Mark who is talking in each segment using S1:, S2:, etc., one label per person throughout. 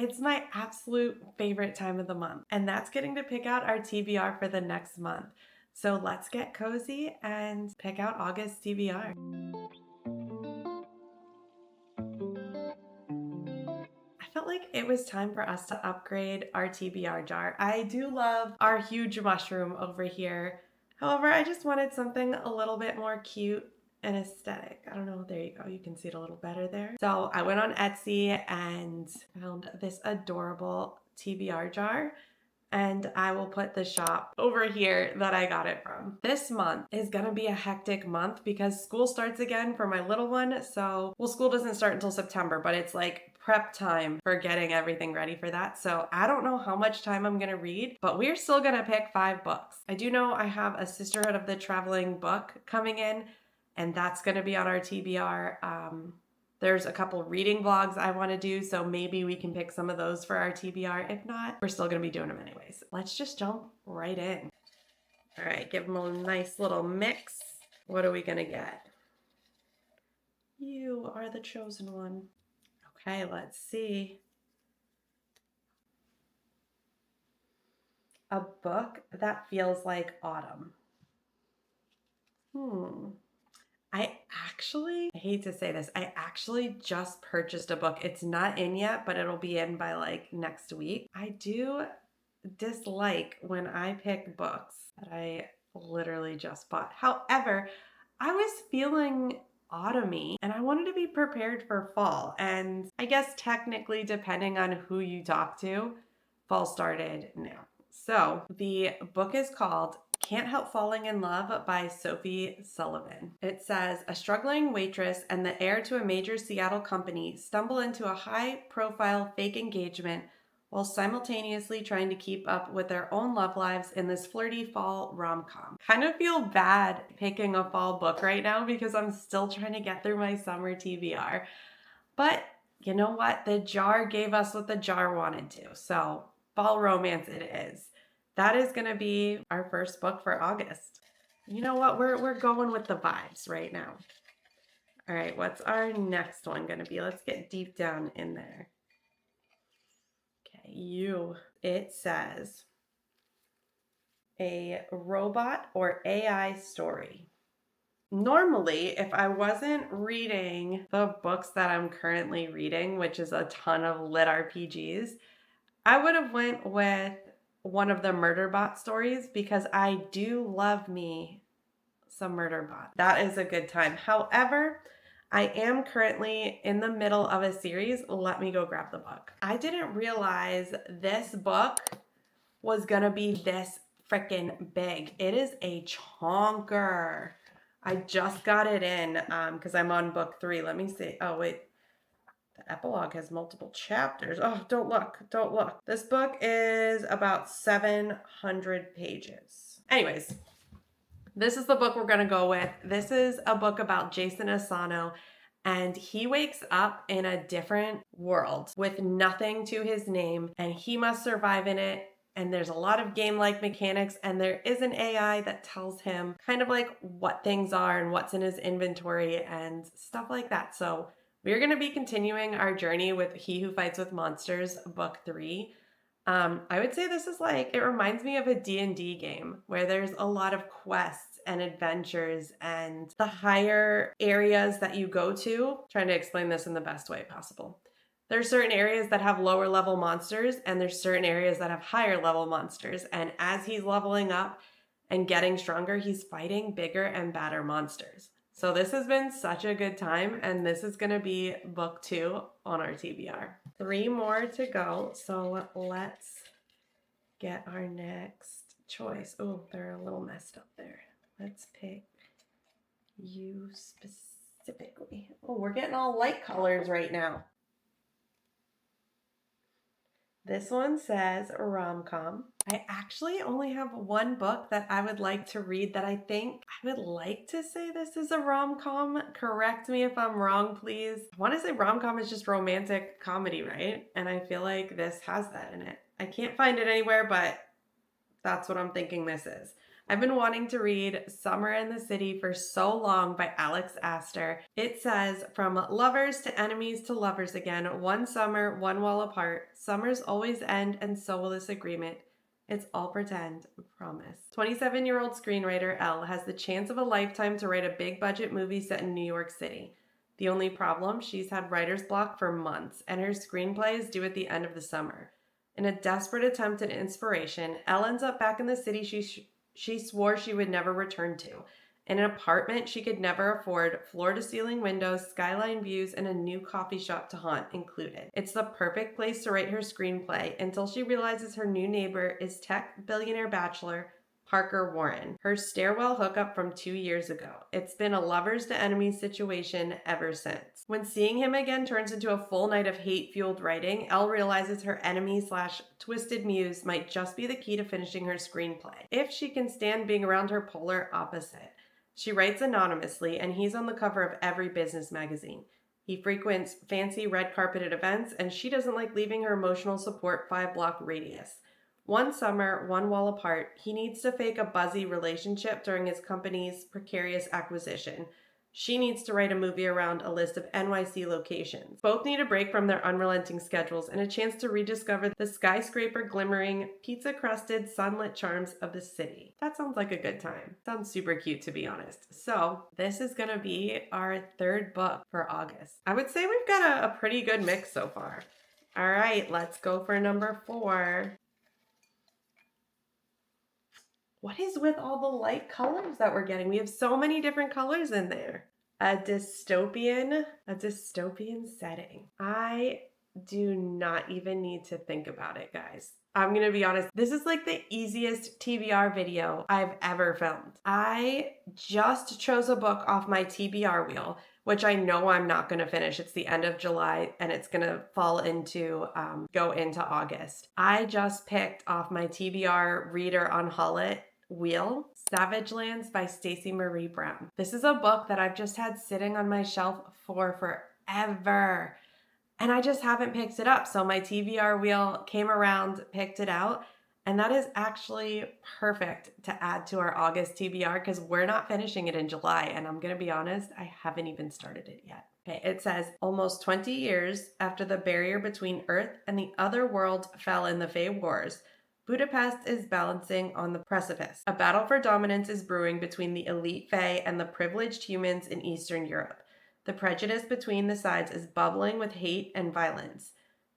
S1: It's my absolute favorite time of the month, and that's getting to pick out our TBR for the next month. So let's get cozy and pick out August TBR. I felt like it was time for us to upgrade our TBR jar. I do love our huge mushroom over here. However, I just wanted something a little bit more cute and aesthetic. I don't know, there you go. You can see it a little better there. So I went on Etsy and found this adorable TBR jar, and I will put the shop over here that I got it from. This month is gonna be a hectic month because school starts again for my little one. So, well, school doesn't start until September, but it's like prep time for getting everything ready for that. So I don't know how much time I'm gonna read, but we're still gonna pick 5 books. I do know I have a Sisterhood of the Traveling Book coming in, and that's gonna be on our TBR. There's a couple reading vlogs I want to do, so maybe we can pick some of those for our TBR. If not, we're still going to be doing them anyways. Let's just jump right in. All right, give them a nice little mix. What are we going to get? You are the chosen one. Okay, let's see. A book that feels like autumn. I hate to say this, I actually just purchased a book. It's not in yet, but it'll be in by like next week. I do dislike when I pick books that I literally just bought. However, I was feeling autumny and I wanted to be prepared for fall. And I guess technically, depending on who you talk to, fall started now. So the book is called Can't Help Falling in Love by Sophie Sullivan. It says, a struggling waitress and the heir to a major Seattle company stumble into a high-profile fake engagement while simultaneously trying to keep up with their own love lives in this flirty fall rom-com. Kind of feel bad picking a fall book right now because I'm still trying to get through my summer TBR. But you know what? The jar gave us what the jar wanted to. So fall romance it is. That is going to be our first book for August. You know what? We're going with the vibes right now. All right, what's our next one going to be? Let's get deep down in there. Okay, it says a robot or AI story. Normally, if I wasn't reading the books that I'm currently reading, which is a ton of lit RPGs, I would have went with one of the Murderbot stories because I do love me some Murderbot. That is a good time. However, I am currently in the middle of a series. Let me go grab the book. I didn't realize this book was gonna be this freaking big. It is a chonker. I just got it in because I'm on book 3. Let me see. Oh, wait. The epilogue has multiple chapters. Oh, don't look. Don't look. This book is about 700 pages. Anyways, this is the book we're going to go with. This is a book about Jason Asano, and he wakes up in a different world with nothing to his name, and he must survive in it. And there's a lot of game-like mechanics, and there is an AI that tells him kind of like what things are and what's in his inventory and stuff like that. So we're going to be continuing our journey with He Who Fights with Monsters, book 3. I would say this is like, it reminds me of a D&D game where there's a lot of quests and adventures and the higher areas that you go to. Trying to explain this in the best way possible. There's certain areas that have lower level monsters and there's certain areas that have higher level monsters. And as he's leveling up and getting stronger, he's fighting bigger and badder monsters. So this has been such a good time, and this is going to be book 2 on our TBR. 3 more to go, so let's get our next choice. Oh, they're a little messed up there. Let's pick you specifically. Oh, we're getting all light colors right now. This one says rom-com. I actually only have one book that I would like to read that I think I would like to say this is a rom-com. Correct me if I'm wrong, please. I want to say rom-com is just romantic comedy, right? And I feel like this has that in it. I can't find it anywhere, but that's what I'm thinking this is. I've been wanting to read Summer in the City for so long by Alex Astor. It says, from lovers to enemies to lovers again, one summer, one wall apart. Summers always end, and so will this agreement. It's all pretend, promise. 27-year-old screenwriter Elle has the chance of a lifetime to write a big budget movie set in New York City. The only problem, she's had writer's block for months, and her screenplay is due at the end of the summer. In a desperate attempt at inspiration, Elle ends up back in the city she swore she would never return to, in an apartment she could never afford, floor-to-ceiling windows, skyline views, and a new coffee shop to haunt included. It's the perfect place to write her screenplay until she realizes her new neighbor is tech billionaire bachelor Parker Warren, her stairwell hookup from 2 years ago. It's been a lovers to enemies situation ever since. When seeing him again turns into a full night of hate-fueled writing, Elle realizes her enemy/twisted muse might just be the key to finishing her screenplay, if she can stand being around her polar opposite. She writes anonymously, and he's on the cover of every business magazine. He frequents fancy red-carpeted events, and she doesn't like leaving her emotional support 5-block radius. One summer, one wall apart, he needs to fake a buzzy relationship during his company's precarious acquisition. She needs to write a movie around a list of NYC locations. Both need a break from their unrelenting schedules and a chance to rediscover the skyscraper-glimmering, pizza-crusted, sunlit charms of the city. That sounds like a good time. Sounds super cute, to be honest. So this is going to be our third book for August. I would say we've got a pretty good mix so far. All right, let's go for number 4. What is with all the light colors that we're getting? We have so many different colors in there. A dystopian setting. I do not even need to think about it, guys. I'm gonna be honest, this is like the easiest TBR video I've ever filmed. I just chose a book off my TBR wheel, which I know I'm not gonna finish. It's the end of July and it's gonna fall into, go into August. I just picked off my TBR Reader on Hullet wheel, Savage Lands by Stacey Marie Brown. This is a book that I've just had sitting on my shelf for forever, and I just haven't picked it up. So my TBR wheel came around, picked it out, and that is actually perfect to add to our August TBR because we're not finishing it in July, and I'm gonna be honest, I haven't even started it yet. Okay, it says, almost 20 years after the barrier between Earth and the other world fell in the Fae Wars, Budapest is balancing on the precipice. A battle for dominance is brewing between the elite Fae and the privileged humans in Eastern Europe. The prejudice between the sides is bubbling with hate and violence.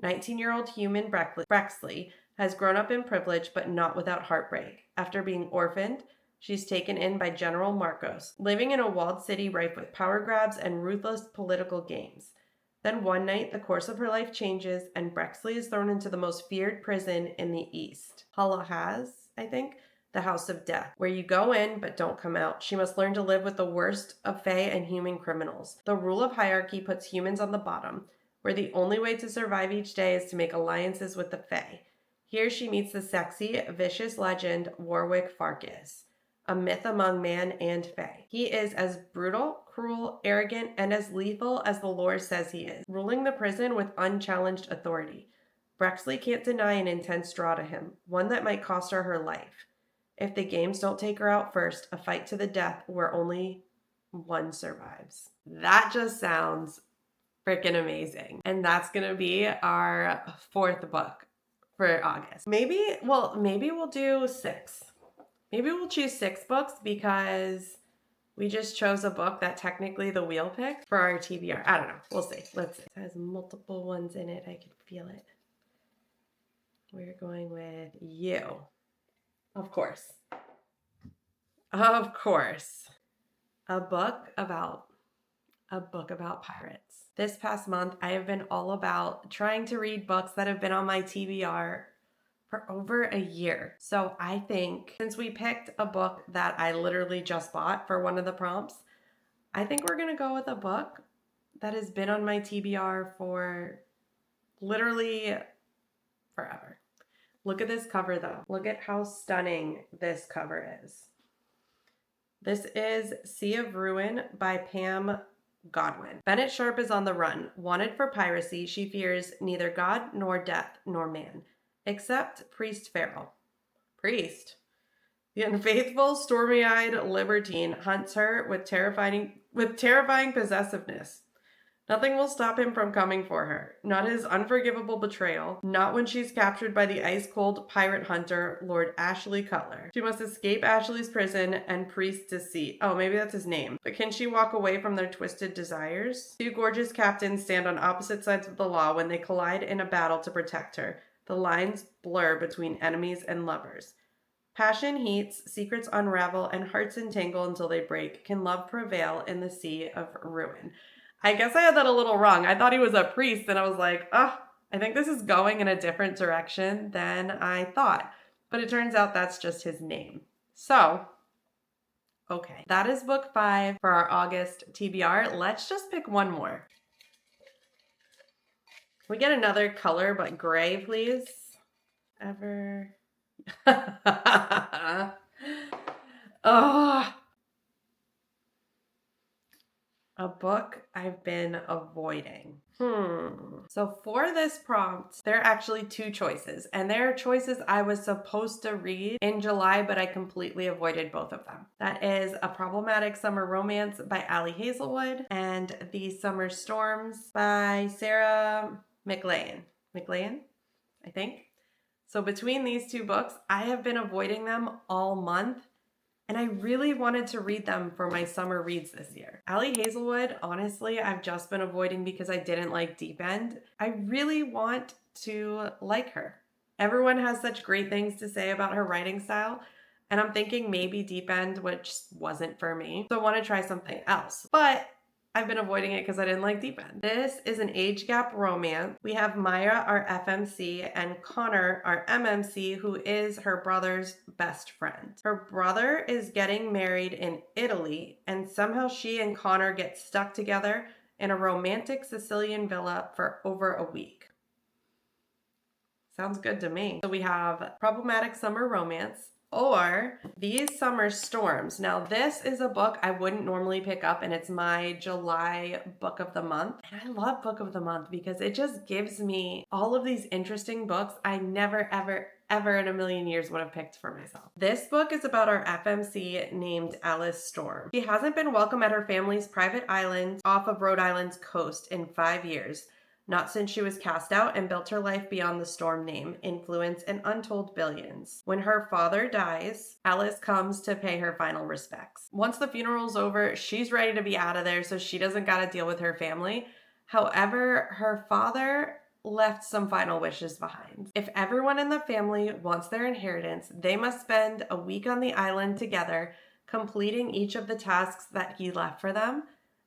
S1: 19-year-old human Brexley has grown up in privilege but not without heartbreak. After being orphaned, she's taken in by General Marcos, living in a walled city rife with power grabs and ruthless political games. Then one night, the course of her life changes, and Brexley is thrown into the most feared prison in the East. Halahaz, I think, the House of Death, where you go in but don't come out. She must learn to live with the worst of Fae and human criminals. The rule of hierarchy puts humans on the bottom, where the only way to survive each day is to make alliances with the Fae. Here she meets the sexy, vicious legend Warwick Farkas, a myth among man and Fae. He is as brutal, cruel, arrogant, and as lethal as the lore says he is, ruling the prison with unchallenged authority. Brexley can't deny an intense draw to him, one that might cost her life. If the games don't take her out first, a fight to the death where only one survives. That just sounds freaking amazing. And that's going to be our 4th book for August. Maybe we'll do 6. Maybe we'll choose 6 books because we just chose a book that technically the wheel picked for our TBR. I don't know. We'll see. Let's see. It has multiple ones in it. I can feel it. We're going with you. Of course. Of course. A book about pirates. This past month, I have been all about trying to read books that have been on my TBR for over a year. So I think since we picked a book that I literally just bought for one of the prompts, I think we're going to go with a book that has been on my TBR for literally forever. Look at this cover though. Look at how stunning this cover is. This is Sea of Ruin by Pam Godwin. Bennett Sharp is on the run. Wanted for piracy, she fears neither God nor death nor man, except Priest Farrell. Priest? The unfaithful, stormy-eyed libertine hunts her with terrifying possessiveness. Nothing will stop him from coming for her. Not his unforgivable betrayal. Not when she's captured by the ice-cold pirate hunter, Lord Ashley Cutler. She must escape Ashley's prison and priest's deceit. Oh, maybe that's his name. But can she walk away from their twisted desires? Two gorgeous captains stand on opposite sides of the law when they collide in a battle to protect her. The lines blur between enemies and lovers. Passion heats, secrets unravel, and hearts entangle until they break. Can love prevail in the sea of ruin? I guess I had that a little wrong. I thought he was a priest, and I was like, oh, I think this is going in a different direction than I thought. But it turns out that's just his name. So, okay, that is book 5 for our August TBR. Let's just pick one more. Can we get another color but gray, please? Ever. Oh, a book I've been avoiding. So for this prompt, there are actually 2 choices, and there are choices I was supposed to read in July, but I completely avoided both of them. That is A Problematic Summer Romance by Ali Hazelwood and The Summer Storms by Sarah McLean. McLean, I think. So between these 2 books, I have been avoiding them all month. And I really wanted to read them for my summer reads this year. Ali Hazelwood, honestly, I've just been avoiding because I didn't like Deep End. I really want to like her. Everyone has such great things to say about her writing style, and I'm thinking maybe Deep End, which wasn't for me. So I want to try something else. But I've been avoiding it because I didn't like Deep End. This is an age gap romance. We have Myra, our FMC, and Connor, our MMC, who is her brother's best friend. Her brother is getting married in Italy, and somehow she and Connor get stuck together in a romantic Sicilian villa for over a week. Sounds good to me. So we have Problematic Summer Romance, or These Summer Storms. Now, this is a book I wouldn't normally pick up, and it's my July book of the month. And I love book of the month because it just gives me all of these interesting books I never, ever in a million years would have picked for myself. This book is about our FMC named Alice Storm. She hasn't been welcome at her family's private island off of Rhode Island's coast in 5 years. Not since she was cast out and built her life beyond the Storm name, influence, and untold billions. When her father dies, Alice comes to pay her final respects. Once the funeral's over, she's ready to be out of there so she doesn't gotta deal with her family. However, her father left some final wishes behind. If everyone in the family wants their inheritance, they must spend a week on the island together, completing each of the tasks that he left for them.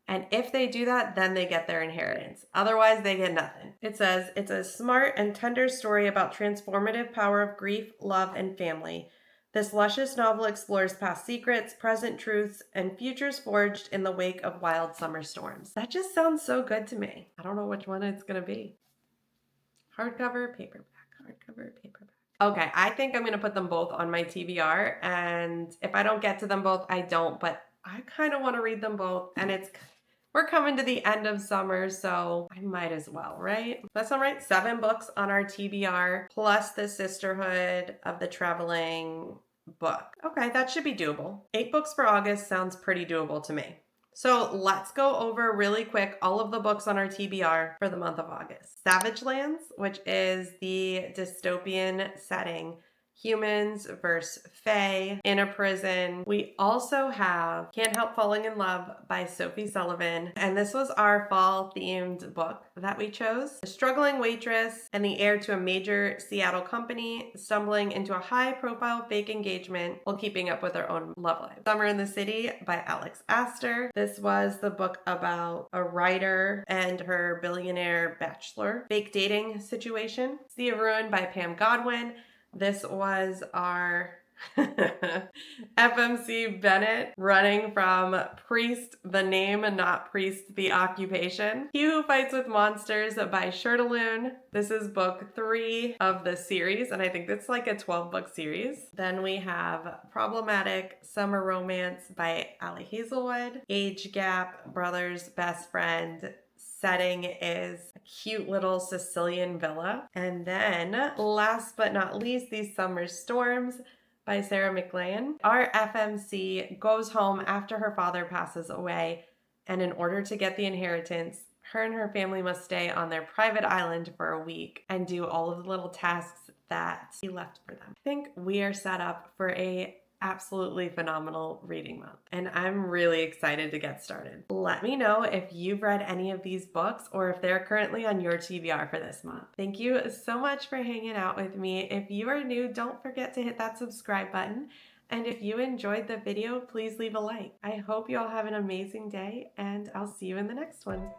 S1: And if they do that, then they get their inheritance. Otherwise, they get nothing. It says, it's a smart and tender story about transformative power of grief, love, and family. This luscious novel explores past secrets, present truths, and futures forged in the wake of wild summer storms. That just sounds so good to me. I don't know which one it's going to be. Hardcover, paperback, hardcover, paperback. Okay, I think I'm going to put them both on my TBR. And if I don't get to them both, I don't. But I kind of want to read them both. And we're coming to the end of summer, so I might as well, right? That's all right. 7 books on our TBR, plus the Sisterhood of the Traveling book. Okay, that should be doable. 8 books for August sounds pretty doable to me. So let's go over really quick all of the books on our TBR for the month of August. Savage Lands, which is the dystopian setting. Humans versus Fae in a prison. We also have Can't Help Falling in Love by Sophie Sullivan. And this was our fall themed book that we chose. A struggling waitress and the heir to a major Seattle company stumbling into a high profile fake engagement while keeping up with their own love life. Summer in the City by Alex Astor. This was the book about a writer and her billionaire bachelor fake dating situation. Sea of Ruin by Pam Godwin. This was our FMC Bennett running from Priest the name and not Priest the occupation. He Who Fights with Monsters by Shirtaloon. This is book 3 of the series, and I think it's like a 12-book series. Then we have Problematic Summer Romance by Ali Hazelwood. Age Gap, Brother's Best Friend. Setting is a cute little Sicilian villa. And then last but not least, These Summer Storms by Sarah McLean. Our FMC goes home after her father passes away, and in order to get the inheritance, her and her family must stay on their private island for a week and do all of the little tasks that he left for them. I think we are set up for a absolutely phenomenal reading month, and I'm really excited to get started. Let me know if you've read any of these books or if they're currently on your TBR for this month. Thank you so much for hanging out with me. If you are new, don't forget to hit that subscribe button. And if you enjoyed the video, please leave a like. I hope you all have an amazing day, and I'll see you in the next one.